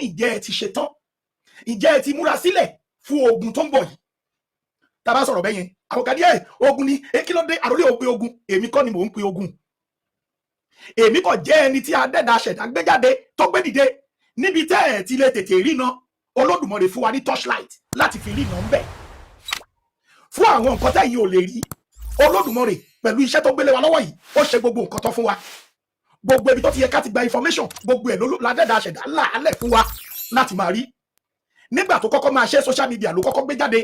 ìjẹ́ ẹ ti ṣe tán, ìjẹ́ ẹ ti múra sílẹ̀ fún ogun tó ń bọ̀ yìí. Tá bá sọ̀rọ̀ bẹ́yẹn àwọn kan díẹ̀ ogun ni kí ló dé àròlé òpin ogun, èmi kọ́ ni mò ń pe ogun, èmi kò jẹ́ ẹni tí adẹ́dà ṣẹ̀dá gbé jáde tó gbé dìde níbi tẹ́ ẹ̀ ti lè tètè rí iná. Olódùmarè fún wa ní torchlight láti fi rí iná ń bẹ̀ fún àwọn nǹkan tẹ́yìn ò lè rí. Olódùmarè pẹ̀lú iṣẹ́ tó gbélé wa lọ́wọ́ yìí ó ṣe gbogbo nǹkan tó fún wa, gbogbo ibi tó ti yẹ ká ti gba information gbogbo ẹ̀ ládẹ́dà ṣẹ̀dá láàlẹ̀ fún wa láti máa rí. Nígbà tó kọ́kọ́ máa ṣe social media ló kọ́kọ́ gbé jáde,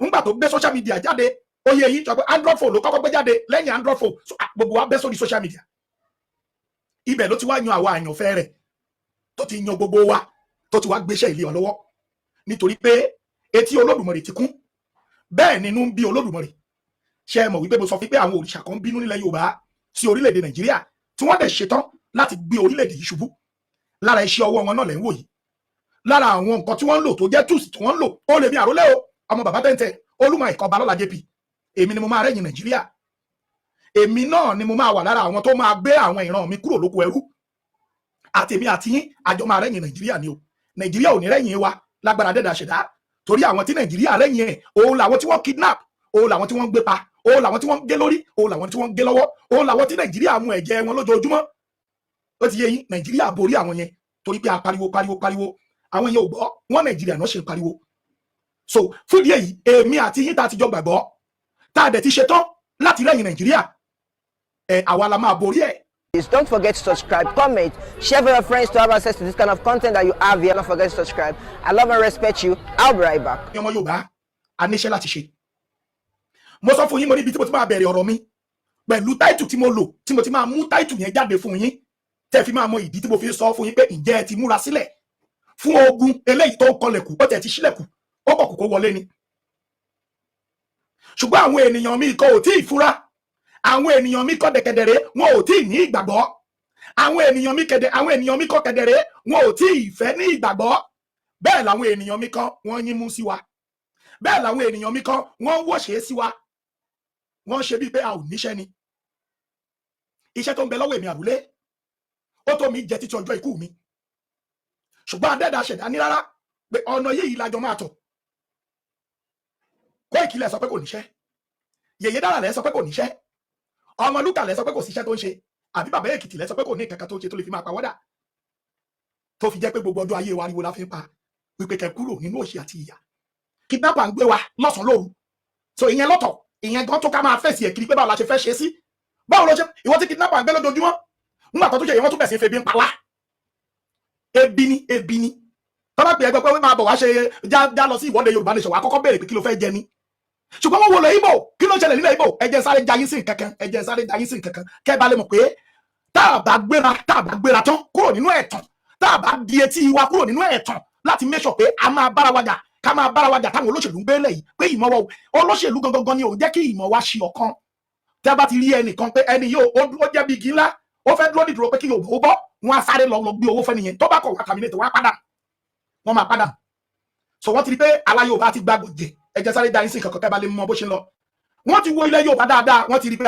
nígbà tó gbé social media jáde oyè yìí jọ pé Android phone ló kọ́kọ́ gbé jáde, lẹ́yìn Android phone gbogbo wa bẹ́ sórí social media. Ibẹ̀ ló ti wá yan àwọn àyànfẹ́ rẹ̀ tó ti yan gbogbo wa tó ti wá gbéṣẹ́ ilé ọ lọ́wọ́, nítorí pé etí Olódùmarè ti kún, bẹ́ẹ̀ nínú ń bí Olódùmarè. Ṣé ẹ mọ̀ wípé mo sọ fún pé àwọn òrìṣà kan bínú nílẹ̀ Yorùbá sí orílẹ̀-èdè Nàìjíríà tí wọ́n dẹ̀ ṣetán láti gbé orílẹ̀-èdè yìí ṣubú. Lára iṣẹ́ ọwọ́ wọn náà lẹ́ ń wò yìí, lára àwọn nǹkan tí wọ́n ń lò tó jẹ́ tools tí wọ́n ń lò ó lè mi àrólé o ọmọ bàbá tẹ́ntẹ́ Olúmọ ìkan Balọ́lá JP, èmi ni mo máa rẹ́yìn Nàìjíríà, èmi náà ni mo máa wà lára àwọn tó máa gbé àwọn ìran mi kúrò lóko ẹrú, àtèmi àti yín àjọ máa rẹ́yìn Nàìjíríà ni o. Nàìjíríà ò ní rẹ́yìn wa lágbára dẹ́dà ṣẹ̀dá, torí àwọn tí Nàìjíríà rẹ́yìn ẹ̀ òun làwọn tí wọ́n kidnap, òun làwọn tí wọ́n gbé pa, òun làwọn tí wọ́n gé lórí, òun làwọn tí wọ́n gé lọ́wọ́, òun làwọn tí Nàìjíríà mú ẹ̀jẹ̀ wọn lójoojúmọ́. Ó ti yé yín, Nàìjíríà borí àwọn yẹn torí pé a pariwo àwọn yẹn ò gbọ́, wọn Nàìjíríà náà ṣe pariwo. So fún ìdí èyí èmi àti yín tá a ti jọ gbàgbọ́ tá a dẹ̀ ti ṣetán láti rẹ́yìn Nàìjíríà, àwa la máa borí ẹ̀. Don't forget to subscribe, comment, share with your friends to have access to this kind of content that you have here. Don't forget to subscribe. I love and respect you. I'll be right back. Ọmọ Yorùbá a níṣẹ́ láti ṣe. Mo sọ fún yín mo níbi tí mo ti máa bẹ̀rẹ̀ ọ̀rọ̀ mi pẹ̀lú táìtù tí mo lò tí mo ti máa mú táìtù yẹn jáde fún yín tẹ́ fi máa mọ ìdí tí mo fi sọ fún yín pé ǹjẹ́ ẹ ti múra sílẹ̀ fún ogun eléyìí tó ń kọlẹ̀kù ó tẹ̀ ti ṣílẹ̀kù ó kọ̀ kókó wọlé ni. Ṣùgbọ́n àwọn ènìyàn mi kò tí ì fura, àwọn ènìyàn mi kọ́ dẹ̀kẹ̀dẹ̀rẹ́ wọn ò tí ì ní ìgbàgbọ́, àwọn ènìyàn mi kọ́ kẹ̀dẹ̀rẹ́ wọn ò tí ì fẹ́ ní ìgbàgbọ́. Bẹ́ẹ̀ làwọn ènìyàn mi kan wọ́n yín mú sí wa, bẹ́ẹ̀ làwọn ènìyàn mi kan wọ́n wọ̀ṣẹ́ sí wa, wọ́n ṣe bíi pé a ò níṣẹ́ ni. Iṣẹ́ tó ń bẹ lọ́wọ́ èmi àrùlé ó tó mi jẹ títí ọjọ́ ikú mi, ṣùgbọ́n adẹ́dà ṣẹ̀dá ní rárá pé ọ̀nà yìí lájọ máa tọ̀. Koiki lẹ sọ pé kò níṣẹ́, Yèyé Dára lẹ sọ pé kò níṣẹ́, Ọmọlúkà lẹ sọ pé kò síṣẹ́ tó ń ṣe, àbí Bàbá Èkìtì lẹ sọ pé kò ní ìkankan tó ń ṣe tó lè fi máa pawọ́dà, tó fi jẹ́ pé gbogbo ọdún ayé wa ariwo la fi ń pa wípé kẹ́ kúrò nínú òṣì àti ìyà. Kidnapper ń gbé wa lọ́sàn-án lóru, so ìyẹn lọ́tọ̀, ìyẹn gan tó ká máa fèsì ẹ̀ kiri pé báwo la ṣe fẹ́ ṣe sí, báwo ló ṣe ìwọ tí kidnapper ń gbé lójoojúmọ́ nígbà tó tún ṣe ìwọ́n tún bẹ̀ sí febi ń pa wá. Ebi ni tọ́lá pé ẹgbẹ́ pé wọ́n máa bọ̀ wá ṣe já lọ sí ìwọ́de Yorùbá Nation wá kọ́kọ́ béèrè pé kí ló fẹ́ jẹ ni, ṣùgbọ́n wọ́n wo lọ Ìgbò kí ló ń ṣẹlẹ̀ nílẹ̀ Ìgbò, ẹjẹ́ sáré jayín sí nǹkankan, ẹjẹ́ sáré jayín sí nǹkankan kẹ́ bá lè mọ̀ pé tá a bá gbéra tán kúrò nínú ẹ̀tàn, tá a bá di etí wa kúrò nínú ẹ̀tàn láti make sure pé a máa bára wa jà, ká máa bára wa jà táwọn olóṣèlú ń gbé lẹ̀ yìí pé ìmọ̀ wa olóṣèlú gangan ni òun jẹ́ kí ìmọ̀ wa ṣe ọ̀kan. Tẹ́ bá ti rí ẹnìkan pé ẹni yóò ó jẹ́ bí igi ńlá ó fẹ́ dúró nídúró pé kí Yorùbá ó bọ́, wọ́n á sáré lọ gbé owó fẹ́ni yẹn, tó bá kọ̀ wá terminate wọ́n á padà, wọ́n máa padà. So wọ́n ti rí pé àwa Yorùbá ti gbàgbọ́ jẹ, ẹjẹ́ sáré dá yín sí nǹkan kan bá lè mọ bó ṣe ń lọ. Wọ́n ti wo ilẹ̀ Yorùbá dáadáa, wọ́n ti rí pé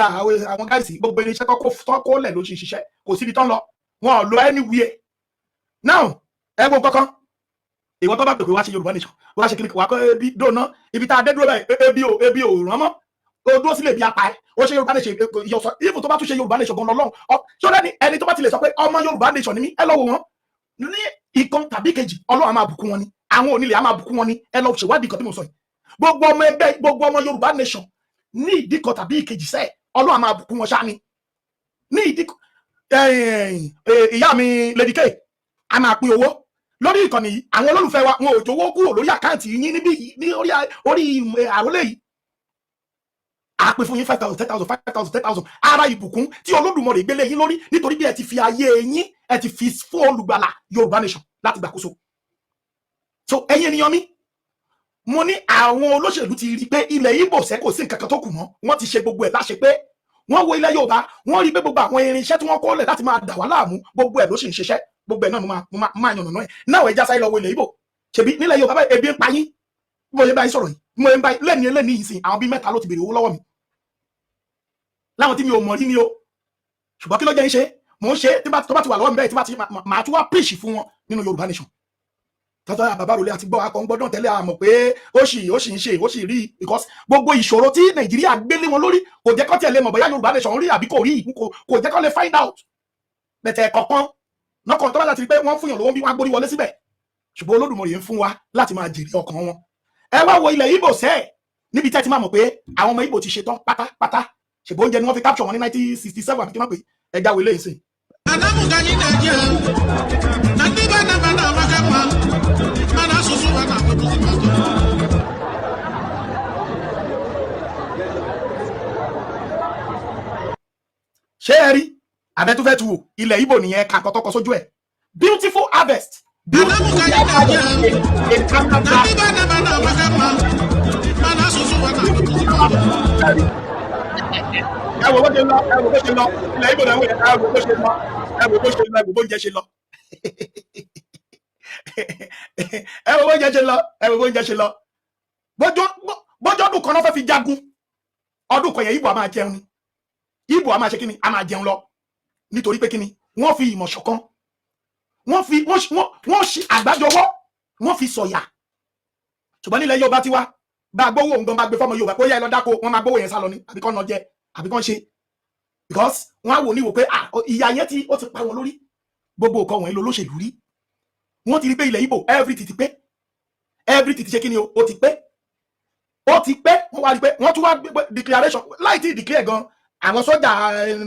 àwọn gáìsì gbogbo iléeṣẹ́ kọ́kọ́ lẹ̀ ló ṣe ṣiṣẹ́, kò síbi tán lọ, wọn ò lọ anywhere. Now ẹgbọ́n kankan ìwọ tó bá pè pé wá ṣe Yorùbá Nation wá ṣe kíni wá kọ́ ebi dóná ibi tá a dé dúró báyìí ebi ò rán mọ́, o dúró sílẹ̀ bí apá ẹ̀ ó ṣe Yorùbá Nation ìyọ̀sọ̀ ìfò tó bá tún ṣe Yorùbá Nation gan lọ́lọ́run ṣọlá ni ẹni tó bá ti lè sọ pé ọmọ Yorùbá Nation ni mí, ẹ lọ wò wọ́n ní ìkan tàbí kejì Ọlọ́run á máa bùkún wọn ni, àwọn onílẹ̀ á máa bùkún wọn ni, ẹ lọ ṣèwádìí kan tí mo sọ yìí. Gbogbo ọmọ ẹgbẹ́ gbogbo ọmọ Yorùbá Nation ní ìdí kan tàbí ìkejì sẹ́ẹ̀ Ọlọ́run á máa bùkún wọn ṣáá ni. Ní ìdí ìyá mi Lady K a máa pín owó lórí ìkànnì yìí, àwọn olólùfẹ́ wa wọn ò jọ̀wọ́ kúrò lórí àkáǹtì yín níbí ní orí àrólé yìí, a pín fún yín 5,000 10,000 5,000 10,000 ara ìbùkún tí Olódùmarè gbélé yín lórí nítorí bí ẹ ti fi ayé yín ẹ ti fi fún olùgbàlà Yorùbá Nation láti gbàkóso. So ẹ̀yin ènìyàn mi, mo ní àwọn olóṣèlú ti rí pé ilẹ̀ Ìgbò ṣe kò sí nǹkan kan tó kù mọ́, wọ́n ti ṣe gbogbo ẹ̀ láṣẹ pé wọ́n wo ilẹ̀ Yorùbá wọ́n rí pé gbogbo àwọn irinṣẹ́ tí wọ́n kó lẹ̀ láti máa dà wá láàmú gbogbo ẹ̀ ló sì ń ṣiṣẹ́, gbogbo ẹ̀ náà máa yànnà náà ẹ̀ náà ẹja sáyé lọ wo ilẹ̀ Ìgbò ṣebí nílẹ̀ Yorùbá báyìí ebi ń pa yín mo yẹ báyìí sọ̀rọ̀ yìí mo yẹ báyìí lẹ́ni ìsìn àwọn bíi mẹ́ta ló ti béèrè owó lọ́wọ́ mi láwọn tí mi ò mọ̀ rí ni o, ṣùgbọ́n kí ló jẹ́ ń ṣe mò ń ṣe tó bá ti wà lọ́wọ́ mi bẹ́ẹ̀ tí máa tún wá preach fún wọn nínú Yorùbá Nation tọ́tọ́ bàbá rọlẹ́ àti gbọ́ akọ̀ ń gbọ́dọ̀ tẹ́lẹ̀ àmọ̀ pé ó sì ń ṣe ó sì rí because gbogbo ìṣòro tí Nàìjíríà gbélé wọn lórí kò jẹ́ kó tiẹ̀ lè mọ̀ bóyá Yorùbá nation rí àbí kò rí kò jẹ́ kó lè find out bẹ̀tẹ̀ kọ̀ọ̀kan nọ́kàn tó bá láti rí pé wọ́n fún yàn lówó bí wọ́n á gbórí wọlé síbẹ̀ ṣùgbọ́n Olódùmarè ń fún wa láti máa jèrè ọkàn wọn. Ẹ wá wo ilẹ̀ Ìgbò sẹ́ẹ̀ níbi tẹ́ ti máa mọ̀ pé àwọn ọmọ Ìgbò ti ṣetán pátápátá ṣùgbọ́n oúnjẹ ni wọ́n fi capture wọn ní 1967 àbí kí wọ́n pè é ẹja wọlé ìsìn. ṣé ẹ rí abẹ tó fẹ́ tu wò ilẹ̀ Ìgbò nìyẹn kakọ tọkọ sójú ẹ̀ beautiful harvest. ẹ wò bó ṣe lọ ilẹ̀ Ìgbò náà ẹ wò bó ṣe lọ ẹ wò bó ń jẹ ṣe lọ ẹ wò bó ń jẹ ṣe lọ bọ́jọ́ ọdún kan náà fẹ́ fi jagun ọdún kan yẹn Ìgbò a máa jẹun ni Ìgbò a máa ṣe kí ni a máa jẹun lọ nítorí pé kí ni wọ́n fi ìmọ̀ ṣọ̀kan wọ́n ṣe àgbájọwọ́ wọ́n fi sọ̀yà ṣùgbọ́n nílẹ̀ Yorùbá tiwa bá a gbówó nǹkan bá gbé fọ́mọ Yorùbá pé ó yá ẹ lọ dáko wọ́n máa gbówó yẹn sá lọ ni àbí kán nà jẹ àbí kán ṣe because wọ́n á wò ní wò pé ìyá yẹn ó ti pa wọn lórí gbogbo nǹkan wọ̀nyí lolóṣèlú rí wọ́n ti rí pé ilẹ̀ Ìgbò everything ti pé everything ti ṣe kí ni ó ti pé wọ́n wá rí pé wọ́n tún wá declaration láì tí declare gan àwọn sọ́jà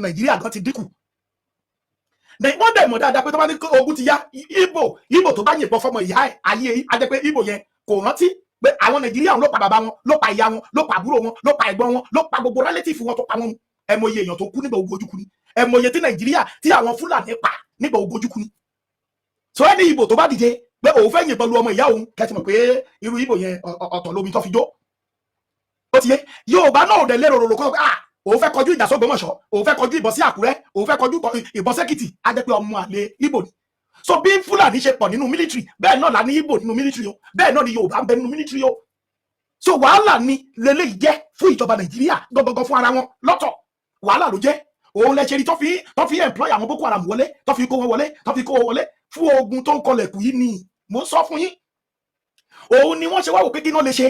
Nàìjíríà gan ti dínkù wọ́n dẹ̀ mọ̀ dáadáa pé tó bá ní ogun ti yá Ìgbò tó bá yìnbọn fọmọ ìyá ẹ̀ ayé ajẹ́ pé Ìgbò yẹn kò rántí pé àwọn Nàìjíríà ló pa bàbá wọn ló pa ìyá wọn ló pa àbúrò wọn ló pa ẹ̀gbọ́n wọn ló pa gbogbo relative wọn tó pa wọn ẹ mọ̀ iye èèyàn tó kú nígbà ogun ojúkú ni ẹ mọ̀ iye tí Nàìjíríà tí àwọn Fúlàní pa nígbà ogun ojúkú ni so ẹni Ìgbò tó bá dìde pé òun fẹ́ yìnbọn lu ọmọ ìyá òun kẹ́tì mọ̀ pé irú Ìgbò yẹn ọ̀tọ̀ lómi tó fi jó ó ti yé Yorùbá náà ò dẹ̀ lérò rò kọ́ òun fẹ́ kọjú ìjà s'Ògbómọ̀ṣọ́ òun fẹ́ kọjú ìbọn sí Àkúrẹ́ òun fẹ́ kọjú ìbọn s'Èkìtì á jẹ́ pé ọmọ àlè Ìgbò ni so bí Fúlàní ṣe pọ̀ nínú military bẹ́ẹ̀ náà la ní Ìgbò nínú military o bẹ́ẹ̀ náà ni Yorùbá ń bẹ nínú military o so wàhálà ni lélẹ́yìí jẹ́ fún ìjọba Nàìjíríà gọgọgọ fún ara wọn lọ́tọ̀ wàhálà ló jẹ́ òun lẹ ṣe rí tó fi employ àwọn Boko Haram wọlé tó fi kó wọn wọlé fún ogun tó ń kọlẹ̀ kù yìí ni mò ń sọ fún yín òun ni wọ́n ṣe wá wò pé kí náà lè ṣe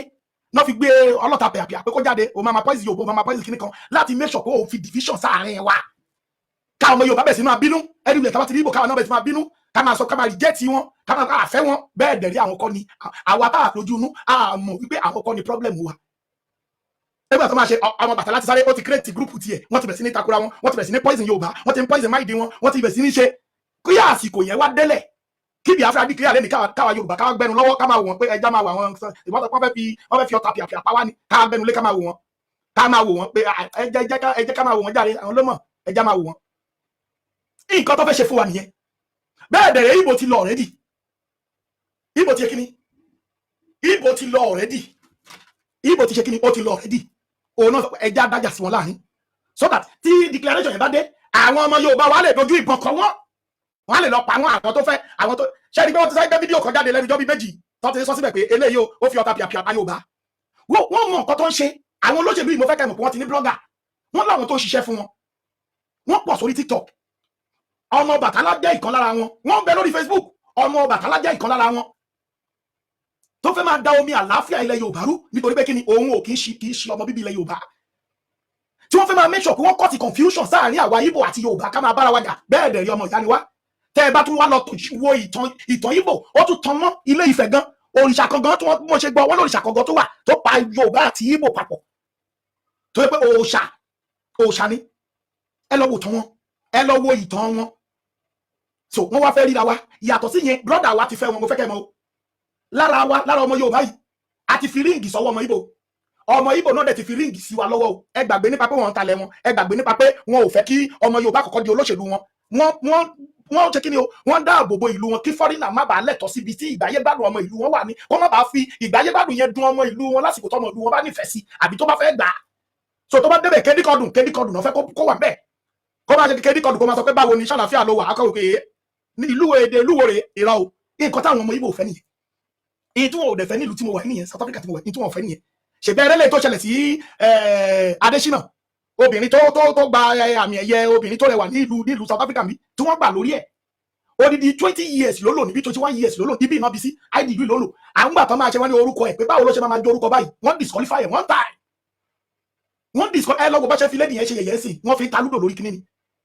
náà fi gbé ọlọ́ta pẹ̀yàpẹ̀yà pé kó jáde òun máa poison Yorùbá òun máa poison kíní kan láti make sure pé òun fi division sáàárín wa káwọn ọmọ Yorùbá bẹ̀ sí máa bínú ẹni ìlẹ̀ tábà ti rí Ìgbò káwọn náà bẹ̀ sí máa bínú ká máa sọ ká máa reject wọn ká máa àfẹ́ wọn bẹ́ẹ̀ dẹ̀ rí àwọn kọ́ ni àwa tá àlójú inú àmọ̀ wípé àwọn kọ́ ni problem wa nígbà tó máa ṣe ọmọ Bàtálá ti sáré ó ti create group tiẹ̀ wọ́n ti bẹ̀ sí ní takura wọn wọ́n ti bẹ̀ sí ní poison Yorùbá wọ́n ti ń poison máìdí wọn wọ́n ti bẹ̀ sí ní ṣe kí àsìkò yẹn wá délẹ̀ kí Biafra di clear lẹ́ni káwa Yorùbá káwa gbẹnu lọ́wọ́ ká máa wò wọ́n pé ẹja máa wò àwọn ìwọ́n fẹ́ fi ọta pìàpìà pa wá ní káwa gbẹnu lé ká máa wò wọ́n pé ẹjẹ́ ká máa wò wọ́n jáde àwọn ló mọ̀ ẹja máa wò wọ́n. nǹkan tó fẹ́ ṣe fún wa nìyẹn bẹ́ẹ̀ dẹ̀rẹ̀ Ìgbò ti lọ already Ìgbò ti ṣe kíní Ìgbò ti lọ already Ìgbò ti ṣe kíní ó ti lọ already òun náà ẹja dájà sí wọn láàrin so that tí declaration yẹn bá dé àwọn ọmọ Yorùbá wa lè dojú ìbọn kọ wọn wọn lè lọ pa àwọn tó fẹ́ àwọn tó ṣe ni pé wọ́n ti sáré gbé fídíò kan jáde lẹ́nu ìjọ́ bíi méjì tó ti sọ síbẹ̀ pé eléyìí ó fi ọta pìàpìà pa Yorùbá wọ́n mọ nǹkan tó ń ṣe àwọn olóṣèlú yìí mo fẹ́ kẹ́ mọ̀ pé wọ́n ti ní blogger wọ́n láwọn tó ń ṣiṣẹ́ fún wọn wọ́n pọ̀ sórí TikTok ọmọ Bàtálá jẹ́ ìkan lára wọn wọ́n ń bẹ lórí Facebook ọmọ Bàtálá jẹ́ ìkan lára wọn tó fẹ́ máa da omi àlàáfíà ilẹ̀ Yorùbá rú nítorí pé kí ni òun ò kì í ṣe ọmọ bíbí ilẹ̀ Yorùbá tí wọ́n fẹ́ máa make sure pé wọ́n kọ́ ti confusion sáàárín àwa Ìgbò àti Yorùbá ká máa bára wa jà bẹ́ẹ̀ dẹ̀ rí ọmọ ìyá ni wá tẹ́ ẹ bá tún wá lọ wo ìtàn Ìgbò ó tún tan mọ́ Ilé Ifẹ̀ gan òrìṣà kan gan tí wọ́n ṣe gbọ́ wọ́n lóríṣà kan gan tó wà tó pa Yorùbá àti Ìgbò papọ̀ tó yẹ pé òòṣà ni ẹ lọ wo ìtàn wọn ẹ lọ wo ìtàn wọn so wọ́n wá fẹ́ ríra wa yàtọ̀ sí yẹn brọ́dà wa ti fẹ́ wọn mo fẹ́ kẹ́ mọ̀ o lára ọmọ Yorùbá yìí a ti fi ríǹgì sọ́wọ́ ọmọ Ìgbò náà dẹ̀ ti fi ríǹgì sí wa lọ́wọ́ o ẹ gbàgbé nípa pé wọ́n ń talẹ̀ wọn ẹ gbàgbé nípa pé wọn ò fẹ́ kí ọmọ Yorùbá kọ́kọ́ di olóṣèlú wọ́n ṣe kí ni o wọ́n dáàbò bo ìlú wọn kí fọ́rínà má bàa lẹ̀tọ́ síbi tí ìgbáyégbádùn ọmọ ìlú wọn wà ní kó má bàa fi ìgbáyégbádùn yẹn dùn ọmọ ìlú wọn lásìkò tọmọ ìlú wọn bá nífẹ̀ẹ́ sí àbí tó bá fẹ́ gbà á so tó bá débẹ̀ kédìkọdùn náà fẹ́ kó wà bẹ́ẹ̀ kó má ṣe kédìkọdùn kó má sọ pé báwo ni ṣàlàfíà ló wà akọ̀wé pé ní ìlú èdè ìlúwòrè ìrọ̀ o nǹkan táwọn ọmọ Ìgbò fẹ́ nìyẹn èyí tí wọn ò dẹ̀ fẹ́ nílùú tí mo wà nìyẹn South Africa tí mo wà ní tí wọn fẹ́ nìyẹn ṣèbẹ̀rẹ̀ lè tó ṣẹlẹ̀ sí Adésínà obìnrin tó gba àmì ẹ̀yẹ obìnrin tó rẹwà nílùú South Africa mi tí wọ́n gbà lórí ẹ̀ odidi 20 years ló lò níbi 21 years ló lò níbi iná bí sí id ìlú ló lò àwọn gbà tán máa ṣe wọ́n ní orúkọ ẹ̀ pé báwo ló ṣe máa jẹ orúkọ báyìí wọ́n disqualify ẹ̀ one time wọ́n disqualify ẹ lọ́gbọ̀n bá ṣe fi lẹ́nìyẹn ṣe yẹ̀yẹ́ sí wọ́n fi ta lúdò lórí kíní ni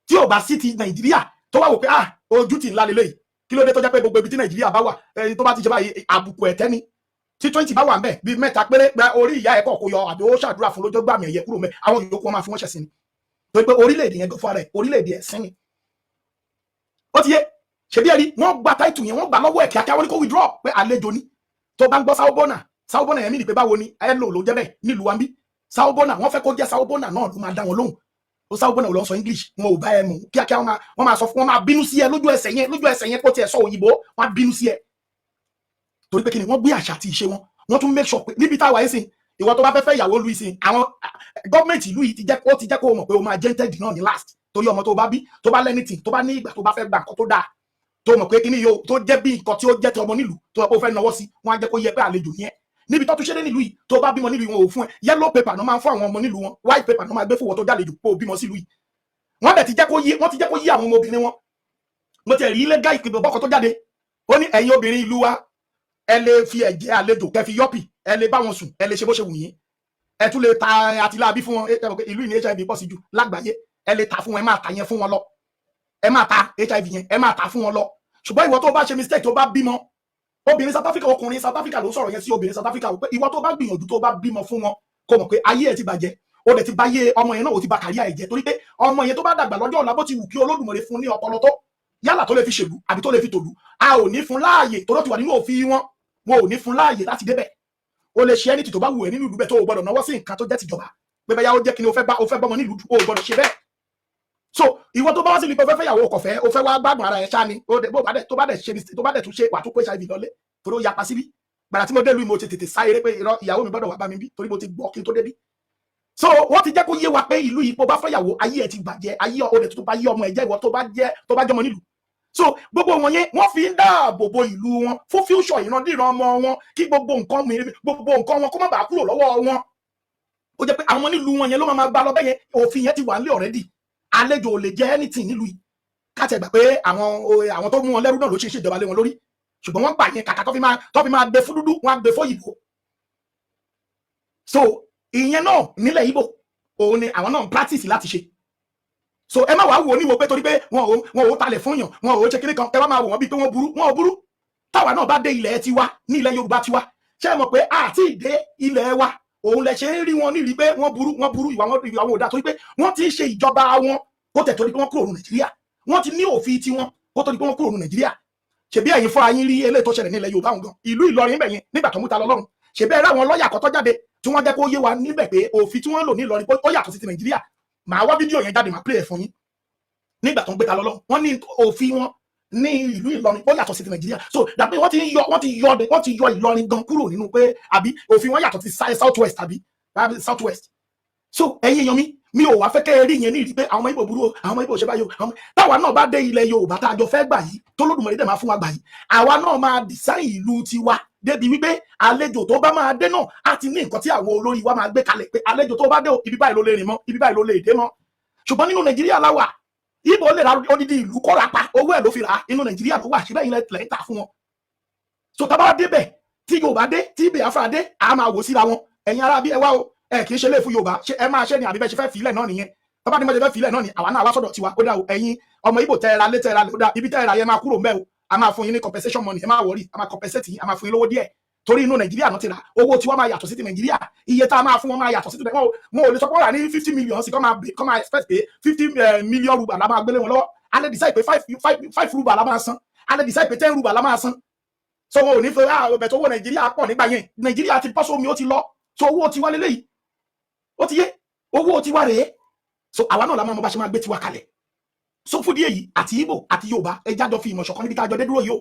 tí ò bá sí ti Nàìjíríà tó wà wò pé ojú ti ńlá lélẹ́yìí kí ló dé tó jẹ́ pé gbogbo ibi tí Nàìjíríà bá wà tó bá ti ṣe báyìí àbùkù ẹ̀tẹ́ ni tí 20 bá wà ń bẹ̀ bí mẹ́ta péré gba orí ìyá ẹ̀kọ́ kò yọ àbí ó ṣàdúrà fún lójó gbàmì ẹ̀yẹ kúrò mẹ́ àwọn yòókù wọn máa fi wọ́n ṣẹ̀sìn ni tó pé orílẹ̀-èdè yẹn fún ara ẹ̀ orílẹ̀-èdè ẹ̀sìn ni ó ti yé ṣebí ẹ̀rí wọ́n gba táìtù yẹn wọ́n gbà lọ́wọ́ ẹ̀ kíákíá wọ́n ní kó withdraw pé àlejò ni tó bá ń gbọ́ sáwọ́bọ́nà yẹn mí ni pé báwo ni ẹ lò ló jẹ́ bẹ́ẹ̀ nílùú wa ń bí sáwọ́bọ́nà wọ́n fẹ́ kó jẹ́ sáwọ́bọ́nà náà ló máa dá wọn lóhùn ó sáwọ́bọ́nà ò lọ sọ English wọn ò bá ẹ mú kíákíá wọ́n máa sọ fún wọn máa bínú sí ẹ lójú ẹsẹ̀ yẹn kó tiẹ̀ sọ òyìnbó wọ́n á bínú sí ẹ torí pé kí ni wọ́n gbé àṣà àti ìṣe wọn wọ́n tún make sure pé níbi táwa yìí sìn ìwọ tó bá fẹ́ fẹ́ ìyàwó lu ìsìn àwọn gọ́ọ̀mẹ̀ntì ìlú yìí ti jẹ́ kó o mọ̀ pé o máa gented náà ní last torí ọmọ tó bá bí tó bá lẹ́nìtì tó bá ní ìgbà tó bá fẹ́ gbà nǹkan tó dáa tó mọ̀ pé kíní yóò tó jẹ́ bí nǹkan tí ó jẹ́ ti ọmọ nílùú tó yẹ kó fẹ́ náwó sí wọ́n á jẹ́ kó yẹ pé àlejò yẹn níbi tó tún ṣe dé nílùú yìí tó bá bímọ nílùú wọn ò fún ẹ yellow paper náà máa ń fún àwọn ọmọ nílùú wọn white paper náà máa gbé fún wọn tó jálejò pé o bímọ sílùú yìí wọ́n dẹ̀ ti jẹ́ kó yí àwọn ọmọbìnrin wọn mo ti rí ilé gáì kìbọ̀ bọ́kọ̀ tó jáde ó ní ẹ̀yin obìnrin ìlú wa ẹ lè fi ẹ̀jẹ̀ àlejò kẹ́ fi yọ́pì ẹ lè bá wọn sùn ẹ lè ṣe bó ṣe wù yín ẹ tún lè ta àtìláàbí fún wọn ìlú ìní HIV pọ̀ sí jù lágbàáyé ẹ lè ta fún wọn ẹ máa ta yẹn fún wọn lọ ẹ máa ta HIV yẹn ẹ máa ta fún wọn lọ ṣùgbọ́n ìwọ tó bá ṣe mistake tó bá bímọ obìnrin South Africa ọkùnrin South Africa ló sọ̀rọ̀ yẹn sí obìnrin South Africa pé ìwọ tó bá gbìyànjú tó bá bímọ fún wọn kó mọ̀ pé ayé ẹ̀ ti bàjẹ́ ó dẹ̀ ti bá yé ọmọ yẹn náà ó ti bà kàríà ẹ̀ jẹ́ torí pé ọmọ yẹn tó bá dàgbà lọ́jọ́ ọ̀la bó ti wù kí Olódùmarè fún ní ọpọlọ tó yálà tó lè fi ṣèlú àbí tó lè fi tòlú a ò ní fún láàyè tó ló ti wà nínú òfin wọn ò ní fún láàyè láti débẹ̀ o lè ṣe ẹnìtì tó bá wù ẹ́ nínú ìlú bẹ́ẹ̀ tó o gbọ́dọ̀ náwó sí nǹkan tó jẹ́ tìjọba pé bẹ́ẹ̀ yá ó jẹ́ kí ni o fẹ́ bọ́mọ nílùú o gbọ́dọ̀ ṣe bẹ́ẹ̀ so ìwọ tó bá wá sí ibi pé o fẹ́ yàwó kọ̀fẹ́ o fẹ́ wá gbádùn ara ẹ̀ ṣá ni tó bá dẹ̀ tún ṣe wà tó kó HIV lọlé torí ó yapa síbí gbàrà tí mo dé lu mo ti tètè sáyéré pé ìyàwó mi gbọ́dọ̀ wá bá mi bí torí mo ti gbọ́ kí n tó débí so wọ́n ti jẹ́ kó yé wa pé ìlú yìí bó bá fẹ́ yàwó ayé ẹ̀ ti bàjẹ́ ayé ọ̀rẹ́ tó bá yé ọmọ ẹ̀ jẹ́ ìwọ tó bá jọmọ nílùú so gbogbo wọn yẹn wọ́n fi ń dáàbò bo ìlú wọn fún future ìrandíran ọmọ wọn kí gbogbo nǹkan wọn kó má bàa kúrò lọ́wọ́ wọn ó jẹ́ pé àwọn nílùú wọn yẹn ló máa gbà lọ bẹ́ẹ̀ yẹn òfin yẹn ti wà nílé already àlejò ò lè jẹ́ anything nílùú yìí káàtẹ̀ gbà pé àwọn tó mú wọn lẹ́rú náà ló ṣe ìṣèjọba lé wọn lórí ṣùgbọ́n wọ́n gbà yẹn kàkà tó fi máa gbé fún dúdú wọ́n á gbé fún òyìnbó so ìyẹn náà nílẹ̀ Ìgbò òun ni àwọn náà ń practice láti ṣe so ẹ má wàá wò níwò pé torí pé wọn ò talẹ̀ fún yàn wọn ò ṣe kíní kan ẹ má máa wò wọn bíi pé wọn ò burú táwa náà bá dé ilẹ̀ tiwa ní ilẹ̀ Yorùbá tiwa ṣé ẹ mọ̀ pé àti ìdé ilẹ̀ wa òun lẹ ṣe ń rí wọn nírí pé wọn burú ìwà wọn ò dáa torí pé wọ́n ti ń ṣe ìjọba wọn kó tẹ̀ torí pé wọ́n kúrò ní Nàìjíríà wọ́n ti ní òfin tiwọn kó torí pé wọ́n kúrò ní Nàìjíríà ṣebí ẹ̀yin fúnra yín rí eléyìí tó ṣẹlẹ̀ nílẹ̀ Yorùbá gan ìlú Ìlọrin bẹ̀ yẹn nígbà tó mú ta lọ́lọ́run ṣebí ẹ ráwọn lọ́ọ̀yà kọ́tọ́ jáde tí wọ́n jẹ́ kó yé wa níbẹ̀ pé òfin tí wọ́n lò ní Ìlọrin ó yàtọ̀ sí ti Nàìjíríà màá wá fídíò yẹn jáde màá play ẹ̀ fún yín nígbà tó ń gbé ta lọ́lọ́run wọ́n ní òfin wọn ní ìlú Ìlọrin ó yàtọ̀ sí ti Nàìjíríà so dàbí wọ́n ti yọ Ìlọrin gan kúrò nínú pé àbí òfin wọn yàtọ̀ sí south west àbí south west so ẹ̀yin èèyàn mi ò wá fẹ́ kẹ́ ẹ rí yẹn ní ìrí pé àwọn ọmọ Ìgbò burú o àwọn ọmọ Ìgbò ṣe báyìí o táwa náà bá dé ilẹ̀ Yorùbá tá a jọ fẹ́ gbà yìí tó Olódùmarè dẹ̀ máa fún wa gbà yìí àwa náà máa design ìlú tiwa débi wípé àlejò tó bá máa dé náà á ti ní nǹkan tí àwọn olórí wa máa gbé kalẹ̀ pé àlejò tó bá dé o ibi báyìí ló lè rìn mọ́ ibi báyìí ló lè dé mọ́ ṣùgbọ́n nínú Nàìjíríà láwà Ìgbò lè ra odidi ìlú kọ́ra pa owó ẹ̀ ló fi rà á inú Nàìjíríà ló wà síbẹ̀ ilẹ̀ ń tà fún wọn so tá a bá débẹ̀ tí Yorùbá dé tí Biafra dé a máa wò síra wọn ẹ̀yin ará bí ẹ wá o ẹ kì í ṣe lè fún Yorùbá ṣe ẹ máa ṣe ni àbí bẹ́ẹ̀ ṣe fẹ́ fìlẹ̀ náà nìyẹn tọ́ba ni mo ṣe fẹ́ fìlẹ̀ náà ni àwa náà wá sọ́dọ̀ tiwa ó dà o ẹ̀yin ọmọ Ìgbò tẹ́ra lé ó dà ibi tẹ́ra yẹn máa kúrò mbẹ́ o a máa fún yín ní compensation money ẹ máa wọrí a máa compensate yín a máa fún yín lówó díẹ̀ torí inú Nàìjíríà náà ti rà owó tiwa máa yàtọ̀ sí ti Nàìjíríà iye tá a máa fún wọn máa yàtọ̀ sí ti wọn ò lè sọ pé wọ́n rà ní 50 million sí kọ́ máa expect pé 50 million rúbà la máa gbélé wọn lọ́wọ́ a lè decide pé 5 rúbà la máa san a lè decide pé 10 rúbà la máa san so wọn ò ní fẹ́ ọbẹ̀ tó wọ Nàìjíríà pọ̀ nígbà yẹn Nàìjíríà ti bọ́ sómi ó ti lọ so owó tiwa lélẹ́yìí ó ti yé owó tiwa rèé so àwa náà la máa mọ bá ṣe máa gbé tiwa kalẹ̀ so fún díẹ̀ yìí àti Ìgbò àti Yorùbá ẹjẹ́ àjọ fi ìmọ̀ ṣọ̀kan níbi tá a jọ dé dúró yìí o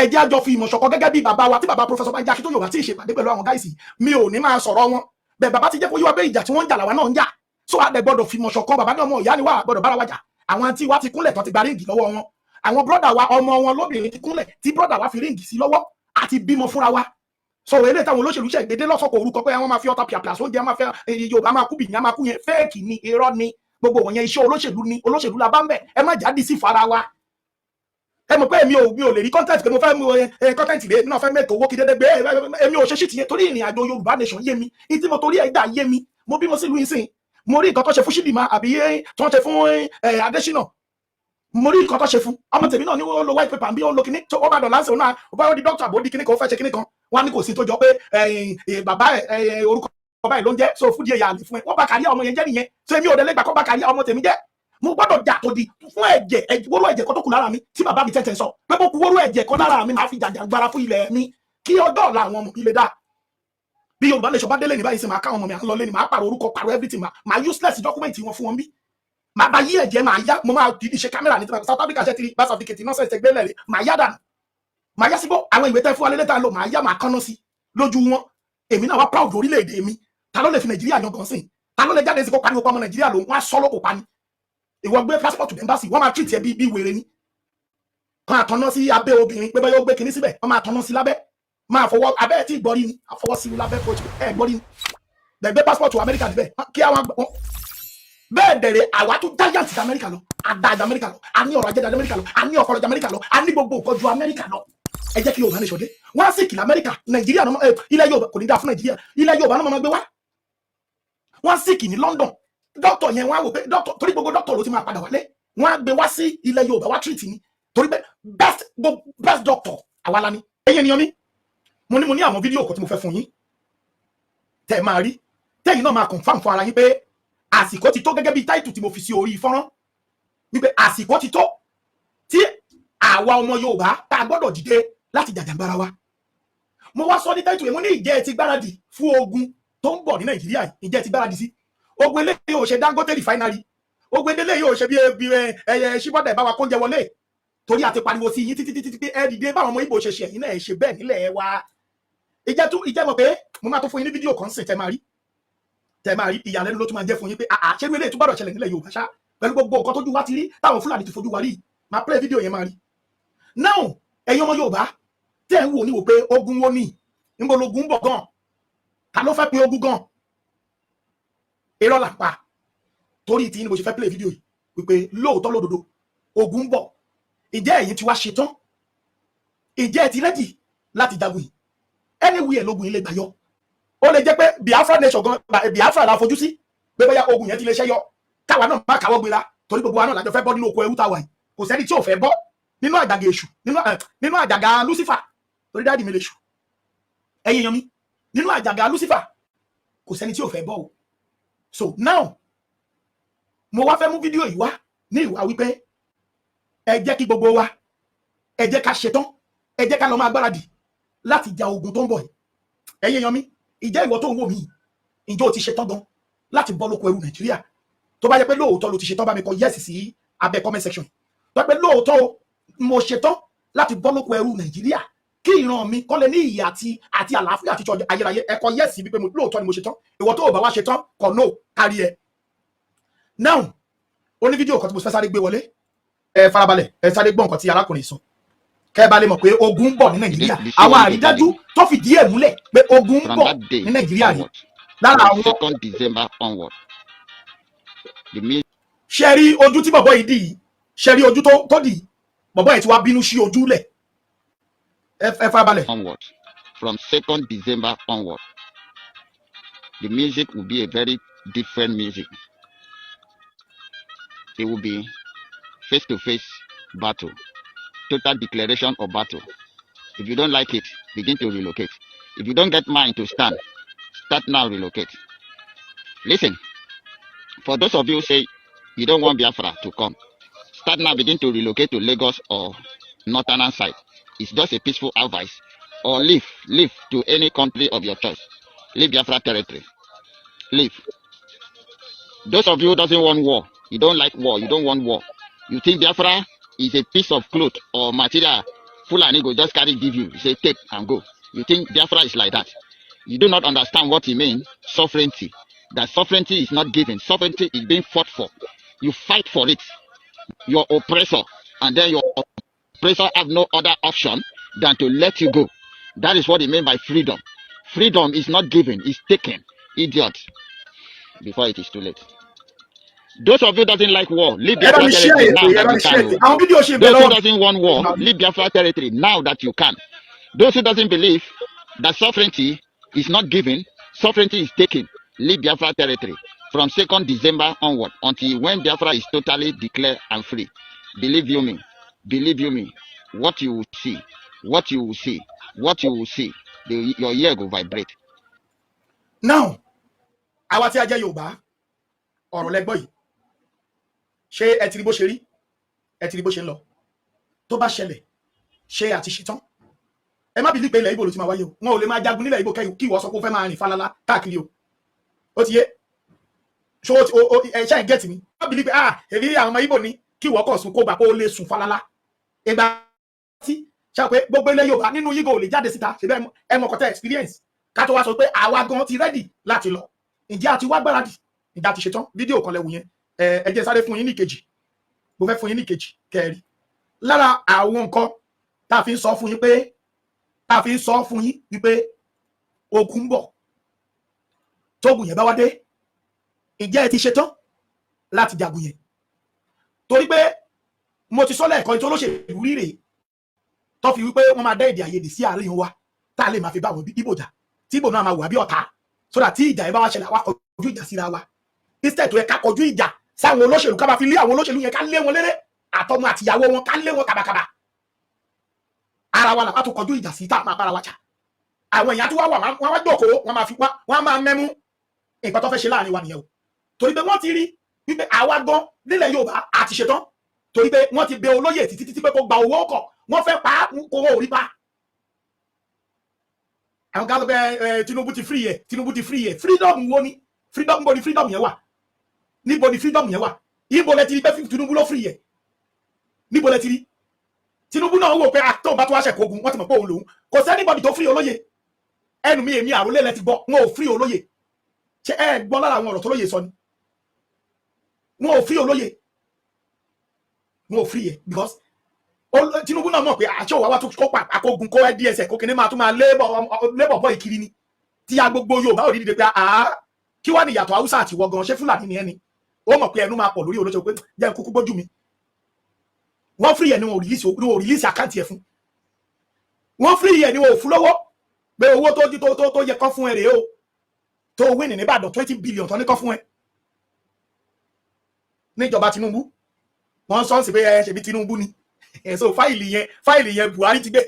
ẹjẹ́ àjọ fi ìmọ̀ ṣọ̀kan gẹ́gẹ́ bí bàbá wa tí bàbá Professor Banji Akintoye Yorùbá tí ì ṣe ìpàdé pẹ̀lú àwọn gáìsì mi ò ní máa sọ̀rọ̀ wọn bẹ́ẹ̀ bàbá ti jẹ́ kó yíwá pé ìjà tí wọ́n ń jà làwa náà ń jà so àdẹ gbọ́dọ̀ fi ìmọ̀ ṣọ̀kan bàbá ní ọmọ ìyá ni wà gbọ́dọ̀ bára wa jà àwọn àǹtí wa ti kúnlẹ̀ tán ti gba ríǹgì lọ́wọ́ wọn àwọn brọ́dà wa ọmọ wọn lóbìnrin ti kúnlẹ̀ tí brọ́dà wa fi ríǹgì sí lọ́wọ́ àti bímọ fúnra wa sọ̀rọ̀ eré táwọn olóṣèlú ṣe gbédé lọ́sọ̀kọ̀ orúkọ pé àwọn máa fi ọta pìàpìà sóúnjẹ máa fẹ́ Yorùbá máa kú bìyàn máa kú yẹn fẹ́ẹ̀kì ni irọ́ ni gbogbo wọ̀nyẹn iṣẹ́ olóṣèlú ni olóṣèlú la bá ń bẹ̀ ẹ má jáde sí fara wa ẹ mọ̀ pé mi ò lè rí content pé mo fẹ́ mú content rẹ̀ náà fẹ́ mẹ́kọ̀ owó kí dédé gbé èmi ò ṣe shit yẹn torí ìrìn àjò Yorùbá nation yé mi ìtí mo torí ẹ̀ dà yé mi mo bímọ sílùú ìsìn mo rí nǹkan tó ṣe fún Chidinma àbí tó ń ṣe fún Adésínà mo rí nǹkan tó ṣe fún ọmọ tèmi náà ní ó lo white paper bí ó lo kíní tó ó bá dọ̀ láǹsẹ̀ náà ó bá ó di doctor àbó di kíní kan ó fẹ́ ṣe kíní kan wọ́n á ní kò sí tó jọ pé bàbá orúkọ báyìí ló ń jẹ́ so fún díẹ̀ yà lè fún ẹ wọ́n bá kárí ọmọ yẹn jẹ́ nìyẹn so èmi ò dẹ̀ lẹ́gbàá kó bá kárí ọmọ tèmi jẹ́ mo gbọ́dọ̀ jà tó di fún ẹ̀jẹ̀ wóró ẹ̀jẹ̀ kan tó kù lára mi tí bàbá mi tẹ̀tẹ̀ sọ pé mo kù wóró ẹ̀jẹ̀ kan lára mi máa fi jàjàgbara fún ilẹ̀ mi kí ọjọ́ ọ̀la àwọn ọmọ mi lè dá bí Yorùbá nation bá délé ní báyìí sí máa ká ọmọ mi à ń lọ lé ní máa pàrọ̀ orúkọ pàrọ̀ everything máa useless document wọn fún wọn bí máa bá yí ẹ̀jẹ̀ máa yá mo máa dìídì ṣe kámẹ́rà ní tí South Africa ṣe ti bá certificate náà ṣẹ̀ṣẹ̀ gbé lẹ̀lẹ̀ máa yá dànù máa yá síbò àwọn ìwé tẹ́ fún wa lélẹ́ta lò máa yá máa kánná sí lójú wọn èmi náà wá proud orílẹ̀-èdè mi ta ló lè fi Nàìjíríà yan gan sí ta ló lè jáde sí kó pariwo pa ọmọ Nàìjíríà lòun wá sọ́ lóko pa ni ìwọ gbé passport embassy wọ́n máa treat ẹ bí wèrè ni kan àtọ̀nà sí abẹ́ obìnrin pé báyọ̀ gbé kinní síbẹ̀ wọ́n máa tọ̀nà sí lábẹ́ máa fọwọ́ abẹ́ tí ìgbọ́rí ni àfọwọ́ sí lábẹ́ coach ẹ̀ gbọ́rí ni gbẹ̀gbẹ́ passport Amẹ́ríkà níbẹ̀ kí àwọn bẹ́ẹ̀ dẹ̀rẹ̀ àwa tó giant ti Amẹ́ríkà lọ àdájà Amẹ́ríkà lọ a ní ọ̀rọ̀ ajẹ́dá Amẹ́ríkà lọ a ní ọ̀fọ̀rọ̀jà Amẹ́ríkà lọ a ní gbogbo nǹkan ju Amẹ́ríkà lọ ẹ jẹ́ kí Yorùbá nation dé wọ́n á sì kìlọ̀ Amẹ́ríkà Nàìjíríà ilẹ̀ Yorùbá kò ní dáa fún Nàìjíríà ilẹ̀ Yorùbá náà máa gbé wá wọ́n á sì kì ní London dókítà yẹn wọ́n á wò pé dókítà torí gbogbo dókítà ló ti máa padà wálé wọ́n á gbé wá sí ilẹ̀ Yorùbá wá treat ni torí pé best doctor àwa la ní ẹ̀yin ènìyàn mi mo ní àwọn fídíò kan tí mo fẹ́ fún yín tẹ́ máa rí tẹ́yin náà máa confirm fún ara yín pé àsìkò ti tó gẹ́gẹ́ bí title tí mo fi sí orí fọ́nrán wípé àsìkò ti tó tí àwa ọmọ Yorùbá tá a gbọ́dọ̀ dìde láti jàjàgbara wa mo wá sọ ní title yẹn mo ní ìjẹ́ ti gbáradì fún ogun tó ń bọ̀ ní Nàìjíríà ìjẹ́ ti gbáradì sí ogun eléyìí ò ṣe Dangote refinery ogun eléyìí ò ṣe bí ṣíbọ̀dà ìbáwa kó ń jẹ wọlé torí àti pariwo sí yín títí pé ẹ dìde báwọn ọmọ Ìgbò ṣe ṣe ẹ̀yin náà ẹ ṣe bẹ́ẹ̀ nílẹ̀ wa ìjẹ́ mọ̀ pé mo máa tó fún yín ní fídíò kan sì tẹ́ máa rí ìyàlẹ́nu ló tún máa jẹ́ fún yín pé ṣé ilé ìtúbọ̀dọ̀ ṣẹlẹ̀ nílẹ̀ Yorùbá ṣá pẹ̀lú gbogbo nǹkan tójú wa ti rí táwọn Fúlàní ti fojú wa rí máa play fídíò yẹn máa rí now ẹ̀yin ọmọ Yorùbá tẹ́ ń wò ní wò pé ogun wo ni níbo logun bọ̀ gan ta ló fẹ́ pín ogun gan irọ́ là pa torí tí ni mo ṣe fẹ́ play fídíò yìí wípé lóòótọ́ lódodo ogun bọ̀ ìjẹ́ ẹ̀yin ti wá ṣetán ìjẹ́ ẹ ti rẹ́dì láti jagun yìí anywhere lógun ilé gbà yọ ó lè jẹ́ pé Biafra nation gan Biafra la fojú sí pé bóyá ogun yẹn ti lè ṣẹ́ yọ káwa náà má káwọ́ gbéra torí gbogbo wa náà lájọ fẹ́ bọ́ nínú oko ẹrú táwa yìí kò sẹ́ni tí ò fẹ́ bọ́ nínú àjàgà èṣù nínú àjàgà Lucifer torí dáàdì mi lè ṣù ẹ̀yin yan mi nínú àjàgà Lucifer kò sẹ́ni tí ò fẹ́ bọ́ o so now mo wá fẹ́ mú fídíò yìí wá ní ìwà wípé ẹ jẹ́ kí gbogbo wa ẹ jẹ́ ká ṣetán ẹ jẹ́ ká lọ máa gbáradì láti ja ogun tó ń bọ̀ yìí ẹ̀yin yan mi ìjẹ́ ìwọ tó ń wò mí ìjọ ò ti ṣetán gan láti bọ́ lóko ẹrú Nàìjíríà tó bá jẹ́ pé lóòótọ́ ló ti ṣetán bá mi kọ yes sí abẹ́ comment section tó bá pé lóòótọ́ mo ṣetán láti bọ́ lóko ẹrú Nàìjíríà kí ìran mi kọ́ lè ní ìyè àti àlàáfíà àti ìtọ́jú ayérayé ẹ kọ yes bí pé lóòótọ́ ni mo ṣetán ìwọ tó ò bá wá ṣetán kọ no kárí ẹ now ó ní fídíò kan tí mo fẹ́ sáré gbé wọlé ẹ farabalẹ̀ ẹ sáré gbọ́ nǹkan tí arákùnrin sọ kẹ́ bá lè mọ̀ pé ogun ń bọ̀ ní Nàìjíríà àwọn àrídájú tó fìdí ẹ̀ múlẹ̀ pé ogun ń bọ̀ ní Nàìjíríà rí lára àwọn ṣe rí ojú tí bọ̀bọ̀ yìí dì í ṣe rí ojú tó dì í bọ̀bọ̀ yìí ti wá bínú sí ojú lẹ̀ ẹ farabalẹ̀. From 2nd December onward, the music will be a very different music. It will be face-to-face battle, total declaration of battle. If you don't like it, begin to relocate. If you don't get mind to stand, start now, relocate. Listen, for those of you who say you don't want Biafra to come, start now, begin to relocate to Lagos or northern side. It's just a peaceful advice. Or leave to any country of your choice. Leave Biafra territory. Leave. Those of you who doesn't want war, you don't like war, you don't want war. You think Biafra is a piece of cloth or material Fulani go just carry give you. You say take and go. You think Biafra is like that. You do not understand what he means, sovereignty. That sovereignty is not given. Sovereignty is being fought for. You fight for it. Your oppressor, and then your oppressor have no other option than to let you go. That is what he meant by freedom. Freedom is not given, it's taken. Idiot. Before it is too late. Those of you doesn't like war, leave ẹ bá Biafra mi share territory ẹ now pé ẹ that bá you mi share can. ẹ àwọn fídíò ṣe ń bẹ Those who lọ́wọ́ doesn't want war, leave Biafra territory now that you can. Those who doesn't believe that sovereignty is not given, sovereignty is taken, leave Biafra territory from 2nd December onward until when Biafra is totally declared and free. Believe you me, what you will see, what you will see, what you will see, your ear will vibrate. Now, àwa tí a jẹ́ Yorùbá ọ̀rọ̀ lẹ́gbọ́ yìí ṣé ẹ ti rí bó ṣe rí ẹ ti rí bó ṣe ń lọ tó bá ṣẹlẹ̀ ṣé àti ṣetán ẹ má bìlí pé ilẹ̀ Ìgbò ló ti máa wáyé o wọn ò lè máa jagun nílẹ̀ Ìgbò kí ìwọ sọ pé ó fẹ́ máa rìn falala káàkiri o ó ti yé ṣó ẹ ṣe ń gẹ̀tì mi má bìlí pé èmi àwọn ọmọ Ìgbò ní kí ìwọ kọ̀ sùn kó gbà pé ó lè sùn falala ìgbà tí ṣe pé gbogbo ilẹ̀ Yorùbá nínú Ìgbò ò lè jáde síta ṣe bẹ́ẹ̀ ẹ mọ̀ kọ́tẹ́ experience ká tó wá sọ pé àwa gan ti rẹ́dì láti lọ ǹjẹ́ àti wá gbáradì ǹjẹ́ àti ṣetán fídíò kan lẹ́wù yẹn ẹ jẹ́ sáré fún yín ní ìkejì mo fẹ́ fún yín ní ìkejì kẹrin lára àwọn nǹkan tá a fi ń sọ fún yín pé tá a fi ń sọ fún yín wípé ogun ń bọ̀ tógun yẹn bá wá dé ǹjẹ́ ẹ ti ṣetán láti jagun yẹn torí pé mo ti sọ lẹ́ẹ̀kan tí olóṣèlú rí rèé tó fi wípé wọ́n máa dá èdè àìyedè sí àárín wa tá a lè máa fi bá àwọn Ìgbò jà tí Ìgbò náà máa wà bí ọ̀tá sódà tí ìjà yẹn bá wá ṣẹlẹ̀ àwa kọjú ìjà síra wa instead tó yẹ ká kọjú ìjà sáwọn olóṣèlú ká máa fi lé àwọn olóṣèlú yẹn ká lé wọn léré àtọmọ àtìyàwó wọn ká lé wọn kàbàkàbà ara wa làwọn tó kọjú ìjà sí tá a máa bára wa jà àwọn èèyàn tó wá wà wọn wá jókòó wọn máa mẹ́mú nǹkan tó fẹ́ ṣe láàrin wa nìyẹn o torí pé wọ́n ti rí wípé àwa gan nílẹ̀ Yorùbá àti ṣetán torí pé wọ́n ti bẹ olóyè títí pé kó gba owó ọkọ̀ wọ́n fẹ́ pa kó owó orí pa àwọn kan sọ pé Tinubu ti free yẹ freedom wo ni freedom bo ni freedom yẹn wà níbo ni freedom yẹn wà ibo lẹ ti rí pé Tinubu ló free yẹ níbo lẹ ti rí Tinubu náà wò pé àtọ̀ bá tó wá ṣẹ̀kọ́ ogun wọ́n ti mọ̀ pé òun lòun kò sí anybody tó free olóyè ẹnu mi èmi àrólé lẹ ti gbọ́ wọn ò free olóyè ṣe ẹ gbọ́ lára àwọn ọ̀rọ̀ tó lóye sọ ni wọn ò free olóyè wọn ò free yẹ because Tinubu náà mọ̀ pé àṣẹ òwá wa tó kó pa àkógun kó DSS kó kíní máa tún máa lébọ̀ bọ́ ìkiri ni tí a gbogbo Yorùbá ò ní dìde pé kí wá ní ìyàtọ̀ Haúsá àti ìwọ gan ṣé Fúlàní ni ẹni ó mọ̀ pé ẹnu máa pọ̀ lórí olóṣèlú pé jẹ́ kúkú gbójú mi wọ́n free ẹ̀ ni wọn ò release àkáǹtì ẹ̀ fún wọ́n free ẹ̀ ni wọn ò fún lọ́wọ́ pé owó tó yẹ kọ́ fún ẹ rèé o tó win ní Ìbàdàn 20 billion tó ní kọ́ fún ẹ níjọba Tinubu wọ́n sọ sí pé ẹ ṣe bí Tinubu ni so fáìlì yẹn Buhari ti gbé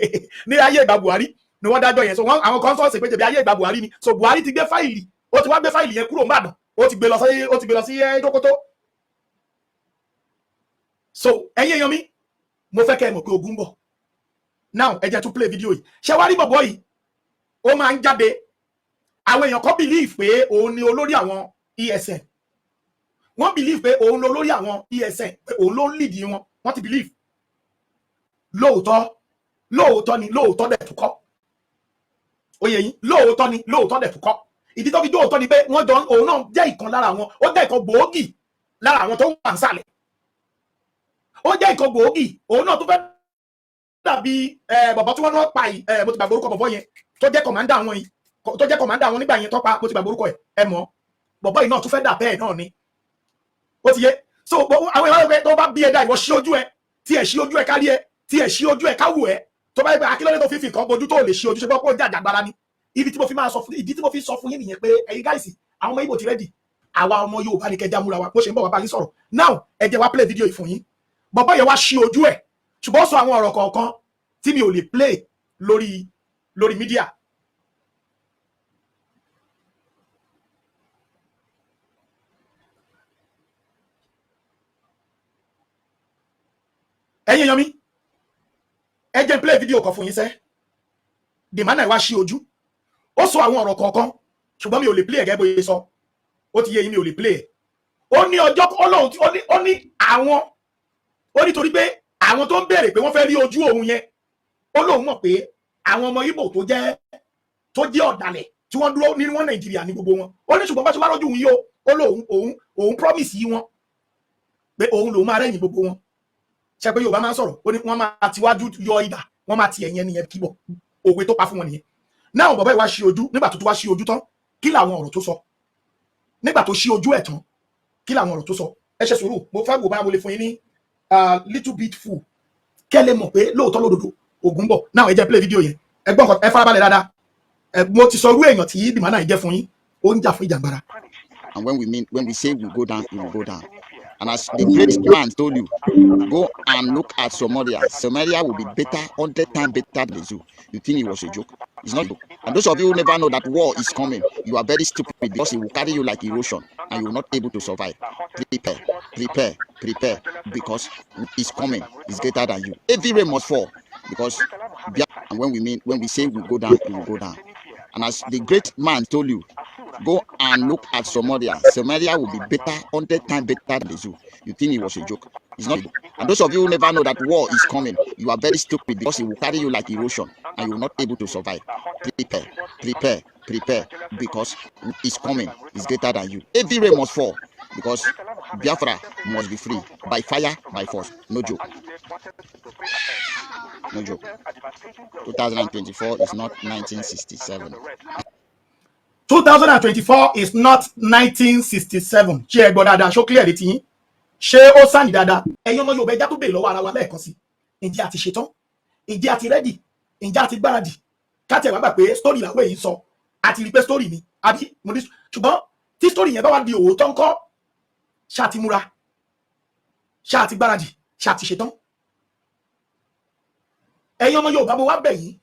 ní ayé ìgbà Buhari ni wọ́n dájọ́ yẹn so àwọn kan sọ sí pé jẹ̀bi ayé ìgbà Buhari ni so Buhari ti gbé fáìlì ó ti wá gbé fáìlì yẹn kúrò Ìbàdàn ó ti gbé lọ sí Jókòtó so ẹ̀yin èèyàn mi mo fẹ́ kẹ́ ẹ mọ̀ pé ogun bọ̀ now ẹ jẹ́ tún play video yìí ṣé wá rí bọ̀bọ̀ yìí ó máa ń jáde àwọn èèyàn kan believe pé òun ni olórí àwọn ESN wọ́n believe pé òun lolórí àwọn ESN pé òun ló ń lead wọn wọ́n ti believe lóòótọ́ ni lóòótọ́ dẹ̀ tún kọ́ oyè yín lóòótọ́ ni lóòótọ́ dẹ̀ tún kọ́ ìdí tó fi dóòótọ́ ni pé wọ́n jọ òun náà jẹ́ ìkan lára àwọn ó jẹ́ ìkan gbòógì lára àwọn tó ń wà nísàlẹ̀ ó jẹ́ ìkan gbòógì òun náà tó fẹ́ dàbí bàbá tí wọ́n náà pa yìí mo ti gbàgbé orúkọ bàbá yẹn tó jẹ́ kọ̀mándà àwọn yìí tó jẹ́ kọ̀mándà àwọn nígbà yẹn tó pa mo ti gbàgbé orúkọ ẹ mọ̀ bàbá yìí náà tó fẹ́ dà bẹ́ẹ̀ náà ni ó ti yé so àwọn ìwádìí tó bá bí ẹ dá ìwọ ṣí ojú ẹ tí ẹ ṣí ojú ẹ kárí ẹ tí ẹ ṣí ojú ẹ káwù ẹ tó bá yẹ pé akílódé tó fi kan bojú tó lè ṣí ojú ṣe bọ́ pé ó jẹ́ àjàgbára ni ibi tí mo fi máa sọ fún ìdí tí mo fi sọ fún yín nìyẹn pé ẹ̀yin gáìsì àwọn ọmọ Ìgbò ti rẹ́dì àwa ọmọ Yorùbá ni kẹjá múra wa bó ṣe ń bọ̀ wá bá yín sọ̀rọ̀ now ẹ jẹ́ wá play video yìí fún yín bàbá yẹn wá ṣí ojú ẹ̀ ṣùgbọ́n sọ àwọn ọ̀rọ̀ kọ̀ọ̀kan tí mi ò lè play lórí mídíà. ẹ̀yin èèyàn mi ẹ jẹ́ play video kan fún yín sẹ́ dèmánà wá ṣí ojú ó sọ àwọn ọ̀rọ̀ kọ̀ọ̀kan ṣùgbọ́n mi ò lè play ẹ̀gẹ́ bóyá sọ ó ti yé yín mi ò lè play ẹ̀ ó ní ọjọ́ ọlọ́run ó ní àwọn ó nítorí pé àwọn tó ń béèrè pé wọ́n fẹ́ rí ojú òun yẹn ó lóun mọ̀ pé àwọn ọmọ Ìgbò tó jẹ́ ọ̀dàlẹ̀ tí wọ́n dúró ní wọn Nàìjíríà ní gbogbo wọn ó ní ṣùgbọ́n bá ṣe wá lójú òun yìí ó lóun òun promise yìí wọn pé òun lòun máa rẹ́yìn gbogbo wọn ṣe pé Yorùbá máa ń sọ̀rọ̀ ó ní wọ́n máa tiwájú yọ idà wọ́n máa ti ẹ̀yìn ẹnìyẹn kíbọ̀ òwe tó pa fún wọn nìyẹn náà bàbá ìwá ṣí ojú nígbà tó wá ṣí ojú tán kí làwọn ọ̀rọ̀ tó sọ nígbà tó ṣí ojú ẹ̀ tán kí làwọn ọ̀rọ̀ tó sọ ẹ ṣe sùúrù mo fẹ́ wò bá mo lè fún yín ní little bit full kẹ́ lè mọ̀ pé lóòótọ́ lódodo ogun bọ̀ náà ẹ jẹ́ play video yẹn ẹ gbọ́ ẹ farabalẹ̀ dáadáa mo ti sọ irú èèyàn tí Bimana yìí jẹ́ fún yín ó ń jà fún ìjàngbara. And when we say we go down, we will go down. And as the great man told you, go and look at Somalia. Somalia will be better, 100 times better than the zoo. You think it was a joke? It's not a joke. And those of you who never know that war is coming, you are very stupid because it will carry you like erosion and you will not able to survive. Prepare, because it's coming. It's greater than you. Every rain must fall because, and when we say we go down, we will go down. And as the great man told you, go and look at Somalia. Somalia will be better, 100 times better than the zoo. You think it was a joke? It's not a joke. And those of you who never know that war is coming, you are very stupid because it will carry you like erosion and you will not able to survive. Prepare, because it's coming. It's greater than you. Every rain must fall because Biafra must be free by fire, by force. No joke. No joke. 2024 is not 1967. 2024 is not 1967. Ṣé ẹ gbọ́ dáadáa ṣó clear létí yín ṣé ó sànì dáadáa ẹ̀yin ọmọ Yorùbá ẹja tó bèèrè lọ́wọ́ ara wa lẹ́ẹ̀kan sí ǹjẹ́ a ti ṣetán ǹjẹ́ a ti rẹ́dì ǹjẹ́ a ti gbáradì káàtì ẹ̀ wá gbà pé story làwọn èyí sọ àti rí pé story ni àbí mo ní ṣùgbọ́n tí story yẹn bá wá di òótọ́ ńkọ́ ṣáà ti múra ṣáà ti gbáradì ṣáà ti ṣetán ẹ̀yin ọmọ Yorùbá mo wá bẹ̀ yín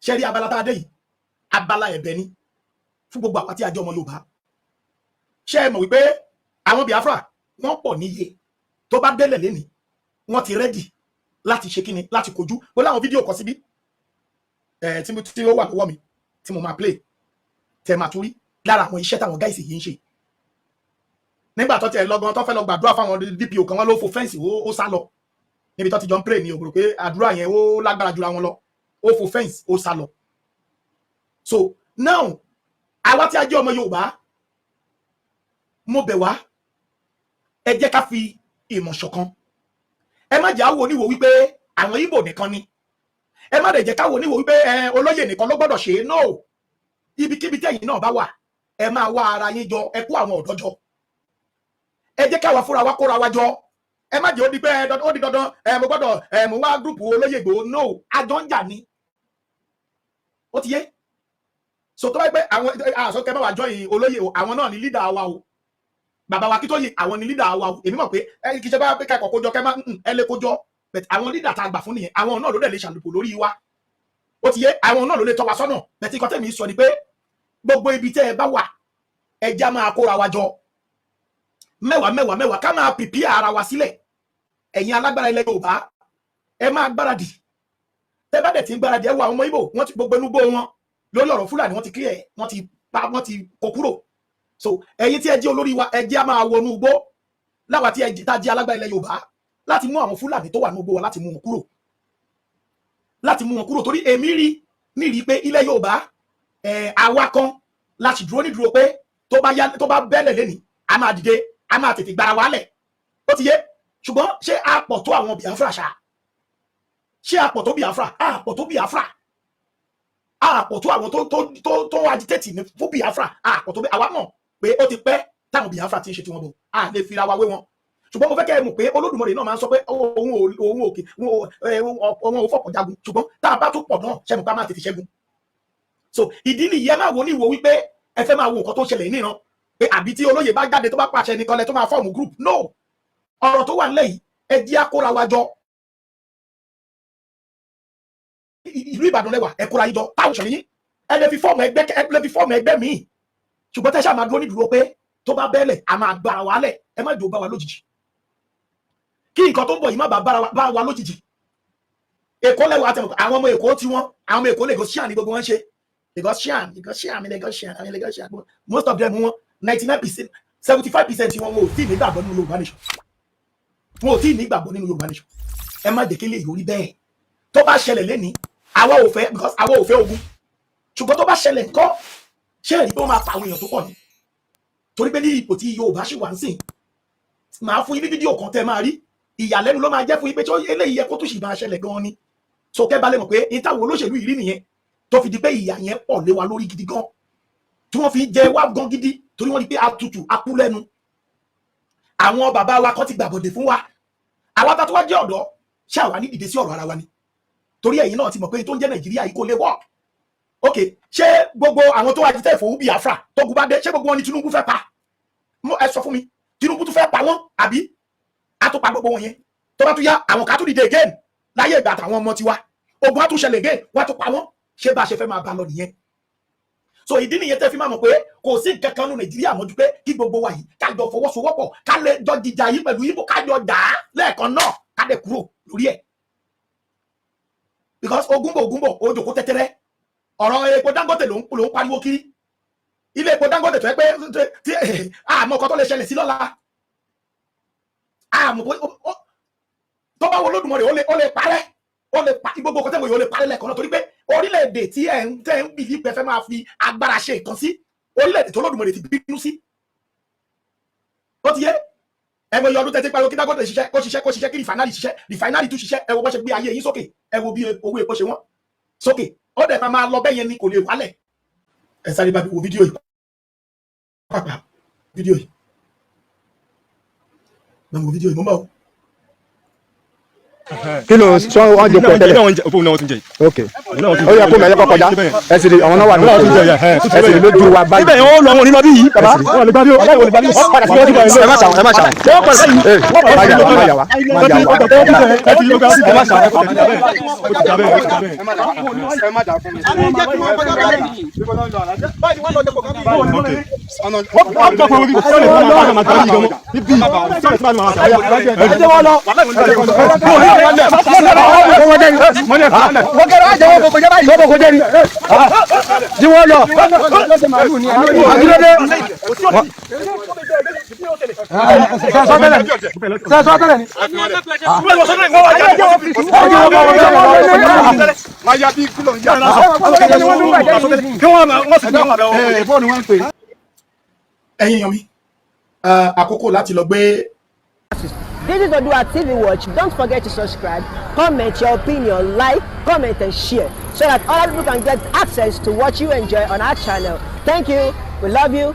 ṣe rí abala tá a dé yìí abala ẹ̀bẹ̀ ni fún gbogbo àwa tí a jẹ́ ọmọ Yorùbá ṣé ẹ mọ̀ wípé àwọn Biafra wọ́n pọ̀ níye tó bá délẹ̀ lẹ́ni wọ́n ti rẹ́dì láti ṣe kíni láti kojú ó láwọn fídíò kan síbí tí ó wà lọ́wọ́ mi tí mo máa play tẹ́ máa tún rí lára àwọn iṣẹ́ táwọn gáìsì yìí ń ṣe nígbà tó tiẹ̀ lọ́gán tó fẹ́ lọ gbàdúrà fáwọn DPO kan wọ́n ló fò fẹ́ǹsì ó sá lọ níbi tó ti jọ ń pray ní òbúrò pé àdúrà yẹn ó lágbára jura wọn lọ ó fò fẹ́ǹsì ó sá lọ. So now àwa tí a jẹ́ ọmọ Yorùbá mo bẹ̀ wá ẹ jẹ́ ká fi ìmọ̀ ṣọ̀kan ẹ má jẹ́ àwọ̀ oníwò wípé àwọn Ìgbò nìkan ni ẹ má dẹ̀ jẹ́ káwọ̀ oníwò wípé olóyè nìkan ló gbọ́dọ̀ ṣe é no ibikíbi tẹ̀yin náà bá wà ẹ máa wá ara yín jọ ẹ kó àwọn ọ̀dọ́ jọ ẹ jẹ́ káwa fúnra wa kóra wa jọ ẹ má jẹ́ ó di pé ó di dandan mo gbọ́dọ̀ mo wá gúrùpù olóyè Ìgbò no àjọ ń jà ni ó ti yé so tó bá pẹ́ àwọn àsọkẹ́ bá wà jọ yìí olóyè àwọn náà ni leader wa o bàbá wa Akíntóyè àwọn ni leader wa o èmi mọ̀ pé kì í ṣe bá pé kẹ́kọ̀ọ́ kójọ kẹ́ má ẹ lè kójọ but àwọn leader tá a gbà fún nìyẹn àwọn náà ló dẹ̀ lè ṣàlùpò lórí wa ó ti yé àwọn náà ló lè tọ́ wa sọ́nà bẹ̀tí nǹkan tẹ̀mí sọ ni pé gbogbo ibi tẹ́ ẹ bá wà ẹja máa kóra wa jọ mẹ́wàá ká máa pìpì ara wa sílẹ̀ ẹ̀yin alágbára ilẹ̀ Yorùbá ẹ máa gbáradì tẹ́ bá dẹ̀ ti ń gbáradì ẹ wọ àwọn ọmọ Ìgbò wọ́n ti gbogbo ẹnugbó wọn lórí ọ̀rọ̀ Fúlàní wọ́n ti clear wọ́n ti kó kúrò so ẹ̀yin tí ẹ jẹ́ olórí wa ẹ jẹ́ á máa wọnú igbó láwa tí ẹ tá jẹ́ alágbára ilẹ̀ Yorùbá láti mú àwọn Fúlàní tó wà ní igbó wa láti mú wọn kúrò torí èmi rí pé ilẹ̀ Yorùbá àwa kan láti dúró ní dúró pé tó bá bẹ́lẹ̀ lẹ́ni a máa dìde a máa tètè gbára wálẹ̀ ó ti yé ṣùgbọ́n ṣé a pọ̀ tó àwọn Biafra ṣá ṣé a pọ̀ tó Biafra a pọ̀ tó Biafra a pọ̀ tó àwọn tó agitate ní fún Biafra a pọ̀ tó àwa mọ̀ pé ó ti pẹ́ táwọn Biafra ti ń ṣe tiwọn bọ̀ a lè fira wa wé wọn ṣùgbọ́n mo fẹ́ kẹ́ ẹ mọ̀ pé Olódùmarè náà máa ń sọ pé òun òkè òun ò fọ̀pọ̀ jagun ṣùgbọ́n tá a bá tún pọ̀ náà ṣẹ́gun ká máa tètè ṣẹ́gun so ìdí nìyí ẹ máa wo ní ìwò wípé ẹ fẹ́ máa wo nǹkan tó ṣẹlẹ̀ níran pé àbí tí olóyè bá jáde tó bá pàṣẹ nìkan lẹ tó máa fọ́ọ̀mù group no ọ̀rọ̀ tó wà nílẹ̀ yìí ẹ jẹ́ àkóra wa jọ ìlú Ìbàdàn lẹ́wà ẹ kóra yín jọ táwọn ṣọ̀rọ̀ yín ẹ lè fi fọ́ọ̀mù ẹgbẹ́ míì ṣùgbọ́n tẹ́ṣà máa dúró nídúró pé tó bá bẹ́ẹ̀lẹ̀ a máa gbára wa lẹ̀ ẹ má jò bá wa lójijì kí nǹkan tó ń bọ̀ yìí má bá wa lójijì Èkó lẹ́wà àtẹ̀mọ̀ àwọn ọmọ Èkó tí wọ́n àwọn ọmọ Èkó Lagosian ní gbogbo wọn ṣe Lagosian most of them wọn 99% 75% wọn ò tí ì nígbàgbọ́ nínú Yorùbá nation wọn ò tí ì nígbàgbọ́ nínú Yorùbá nation ẹ má jẹ́ kí lè yọrí bẹ́ẹ̀ tó bá ṣẹlẹ̀ lẹ́ni àwa ò fẹ́ ogun ṣùgbọ́n tó bá ṣẹlẹ̀ nǹkan ṣé ẹ̀rí pé wọ́n máa pa àwọn èèyàn tó pọ̀ ní torí pé ní ipò tí Yorùbá ṣì wà ń sìn máa fún yín ní fídíò kan tẹ́ máa rí ìyàlẹ́nu ló máa jẹ́ fún yín pé tí eléyìí yẹ kó tó sì máa ṣẹlẹ̀ gan-an ni so kẹ́ bá lè mọ̀ pé ìtàwọn olóṣèlú ìrí nìyẹn tó fi di pé ìyà yẹn pọ̀ lé wa lórí gidi gan tí wọ́n fi jẹ wá gan gidi torí wọ́n rí pé atutù akú lẹ́nu àwọn bàbá wa kan ti gbàbọ̀dè fún wa àwa tá tó wá jẹ́ ọ̀dọ́ ṣé àwa ní dìde sí ọ̀rọ̀ ara wa ni torí ẹ̀yin náà ti mọ̀ pé tó ń jẹ́ Nàìjíríà yìí kò lè wọ̀ ok ṣé gbogbo àwọn tó wá jí tẹ̀fọ̀ Biafra tó gun bá dé ṣé gbogbo wọn ni Tinubu fẹ́ pa ẹ sọ fún mi Tinubu tún fẹ́ pa wọ́n àbí a tó pa gbogbo wọn yẹn tó bá tún yá àwọn ká tún dìde again láyé ìgbà àtàwọn ọmọ tiwa ogun á tún ṣẹlẹ̀ again wọ́n á tún pa wọ́n ṣé bá a ṣe fẹ́ máa bá lọ nìyẹn so ìdí nìyẹn tẹ́ fi máa mọ̀ pé kò sí nǹkan kan ní Nàìjíríà mọ́jú pé kí gbogbo wa yìí ká jọ fọwọ́sowọ́pọ̀ ká lè jọ jìjà yìí pẹ̀lú Ìgbò ká jọ jà á lẹ́ẹ̀kan náà ká dẹ̀ kúrò lórí ẹ̀ because ogun bọ̀ ojú kó tẹ́tẹ́rẹ́ ọ̀rọ̀ epo Dangote ló ń pariwo kiri ilé epo Dangote tó yẹ pé tí àmọ́ ọkọ̀ tó lè ṣẹlẹ̀ sí lọ́la àmọ́ tó bá wo Olódùmarè ó lè parẹ́ ó lè pa gbogbo ọkọ̀ tẹ́wọ̀ yìí ó lè parẹ́ lẹ́ẹ̀kan náà torí pé orílẹ̀-èdè tí ẹ̀ ń bìlí pé fẹ́ máa fi agbára ṣe nǹkan sí orílẹ̀-èdè tó Olódùmarè ti bínú sí ó ti yé ẹ wo iye ọdún tẹ́tí pariwo kí Dangote ṣiṣẹ́ kó ṣiṣẹ́ kí rìfáínárì tún ṣiṣẹ́ ẹ wo bó ṣe gbé ayé yín sókè ẹ wo bí owó epo ṣe wọ́n sókè ó dẹ̀ máa lọ bẹ́yẹn ni kò lè wálẹ̀ ẹ sáré bá mi wo fídíò yìí pàápàá fídíò yìí bá mi wo fídíò yìí mo máa wò. kí ló sọ wọn jẹ pẹ tẹ́lẹ̀ ok ó yẹ kó mẹ ẹyẹ kọjá ẹ sì rí àwọn náà wà ní ọdún ẹ sì rí lójú wa báyìí. ibẹ̀ yẹn ó lọ wọn ní lọ bí yìí bàbá wọn lè gbàdúrà ọlọ́run lè gbàdúrà ọ padà sí ọdún ẹ má ṣàwọn ẹ má ṣàwọn má yà wá má yà wá má yà wá ẹ má ṣàwọn ẹ má dà fún mi. ẹ̀yin yan mi àkókò láti lọ gbé. This is Oodua TV Watch. Don't forget to subscribe, comment your opinion, like, comment and share so that other people can get access to what you enjoy on our channel. Thank you. We love you.